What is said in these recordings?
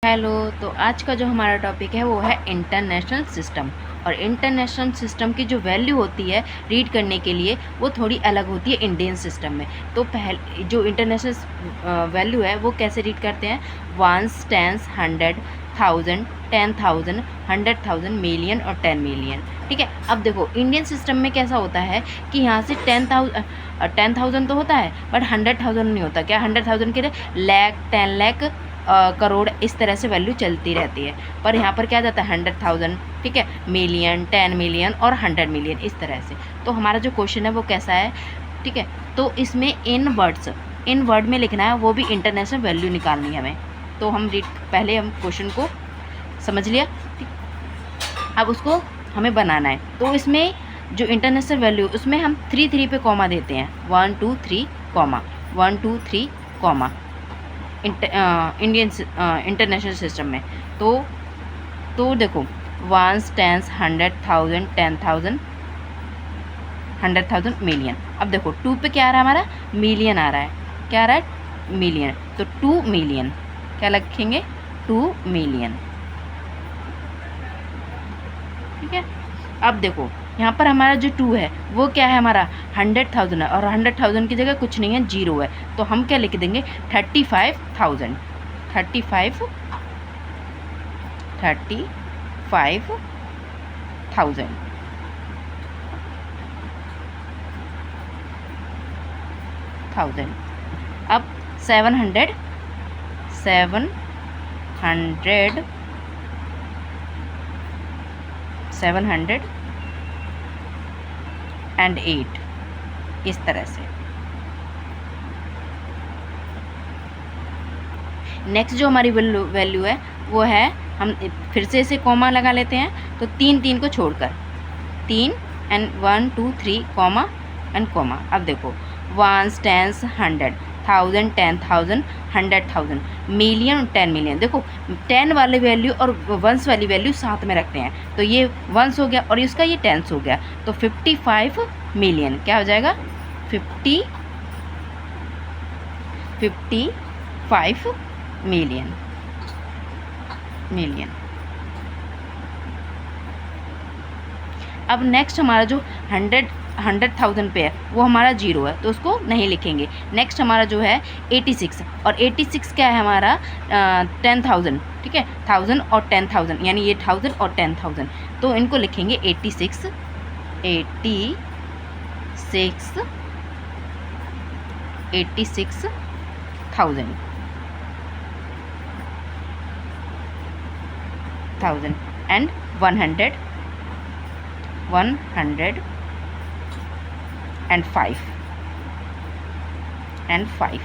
Hello. तो आज का जो हमारा टॉपिक है वो है इंटरनेशनल सिस्टम। और इंटरनेशनल सिस्टम की जो वैल्यू होती है रीड करने के लिए वो थोड़ी अलग होती है इंडियन सिस्टम में। तो पहले जो इंटरनेशनल वैल्यू है वो कैसे रीड करते हैं, वंस, टेंस, 100,000, 10,000, 100,000, मिलियन और 10 मिलियन। ठीक है। अब देखो इंडियन सिस्टम में कैसा होता है कि यहाँ से 10,000 तो होता है बट 100,000 नहीं होता। क्या 100,000 के लिए लाख, 10 लाख, करोड़, इस तरह से वैल्यू चलती रहती है। पर यहाँ पर क्या जाता है 100,000, ठीक है, मिलियन, 10 मिलियन और 100 मिलियन, इस तरह से। तो हमारा जो क्वेश्चन है वो कैसा है, ठीक है, तो इसमें इन वर्ड में लिखना है, वो भी इंटरनेशनल वैल्यू निकालनी है हमें। तो हम पहले हम क्वेश्चन को समझ लिया, ठीक। अब उसको हमें बनाना है। तो इसमें जो इंटरनेशनल वैल्यू उसमें हम 3 पे कॉमा देते हैं, 1 2 3 comma, 1 2 3 comma, Indian international system में। तो देखो वंस, टेंस, 100,000, 10,000, 100,000, मिलियन। अब देखो 2 पे क्या आ रहा है हमारा, मिलियन आ रहा है। क्या आ रहा है, मिलियन। तो 2 मिलियन क्या लिखेंगे, 2 मिलियन। ठीक है। अब देखो यहाँ पर हमारा जो 2 है वो क्या है, हमारा 100,000 है और 100,000 की जगह कुछ नहीं है, 0 है। तो हम क्या लिख देंगे 35,000, 35,000, 1000। अब 700, 708, इस तरह से। नेक्स्ट जो हमारी वैल्यू है वो है, हम फिर से इसे कॉमा लगा लेते हैं। तो 3 को छोड़कर 3 एंड 1 2 3 कॉमा एंड कॉमा। अब देखो वंस, टेंस, 100,000, 10,000, 100,000, मिलियन, 10 मिलियन। देखो 10 वाली वैल्यू और वंस वाली वैल्यू साथ में रखते हैं, तो ये वंस हो गया और इसका ये टेंस हो गया। तो 55 मिलियन क्या हो जाएगा, 55 मिलियन। अब नेक्स्ट हमारा जो 100,000 पे है वो हमारा 0 है, तो उसको नहीं लिखेंगे। नेक्स्ट हमारा जो है 86, और 86 क्या है हमारा 10,000, ठीक है, 1000 और 10,000, यानी ये 1000 और 10,000, तो इनको लिखेंगे 86, 86,000 एंड 100 एंड 5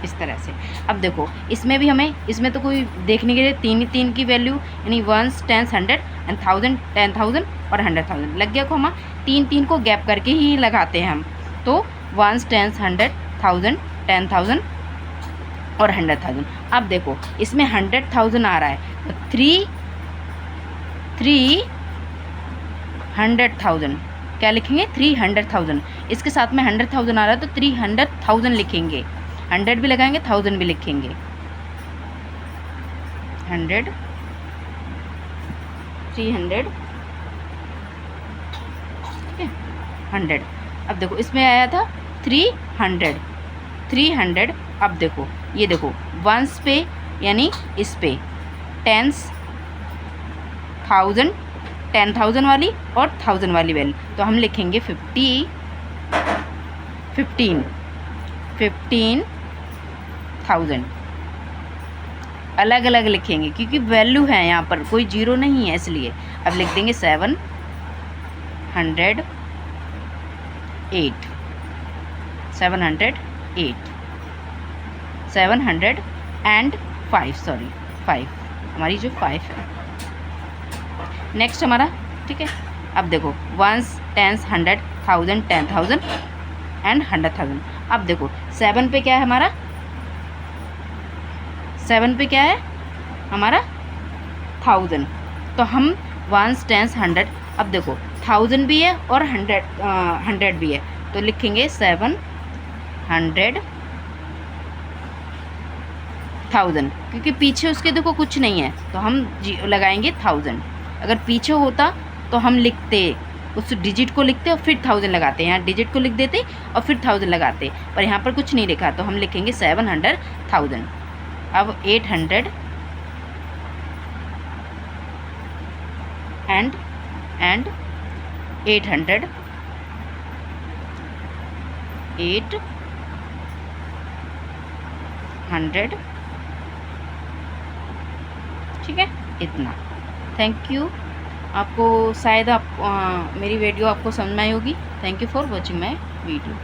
इस तरह से। अब देखो इसमें भी हमें, इसमें तो कोई देखने के लिए 3 की वैल्यू, यानी वंस, टेंस, 100 एंड 1000, 10,000 और 100,000 लग गया को हम 3 को गैप करके ही लगाते हैं हम। तो वंस, टेंस, 100,000, 10,000 और 100,000। अब देखो इसमें 100,000 आ रहा है, तो 300,000 क्या लिखेंगे, 300,000। इसके साथ में 100,000 आ रहा है तो 300,000 लिखेंगे, 100 भी लगाएंगे, 1000 भी लिखेंगे, 100, 300, ठीक है, 100। अब देखो इसमें आया था 300। अब देखो ये देखो वंस पे, यानी इस पे 10,000 वाली और 1000 वाली वैल्यू, तो हम लिखेंगे 15,000 अलग अलग लिखेंगे क्योंकि वैल्यू है यहाँ पर, कोई 0 नहीं है इसलिए। अब लिख देंगे 708, 705, सॉरी 5, हमारी जो 5 है। नेक्स्ट हमारा, ठीक है। अब देखो वंस, टेंस, 100,000, 10,000 एंड 100,000। अब देखो 7 पे क्या है हमारा, 7 पे क्या है हमारा 1000, तो हम वंस, टेंस, 100, अब देखो 1000 भी है और 100 भी है, तो लिखेंगे 700 1000, क्योंकि पीछे उसके देखो कुछ नहीं है तो हम लगाएंगे 1000। अगर पीछे होता तो हम लिखते, उस डिजिट को लिखते और फिर 1000 लगाते। यहाँ डिजिट को लिख देते और फिर 1000 लगाते, पर यहाँ पर कुछ नहीं लिखा तो हम लिखेंगे 700,000। अब 800 एंड 800, 800, ठीक है, इतना। Thank you. आपको शायद मेरी वीडियो आपको समझ में आई होगी। Thank you for watching my video.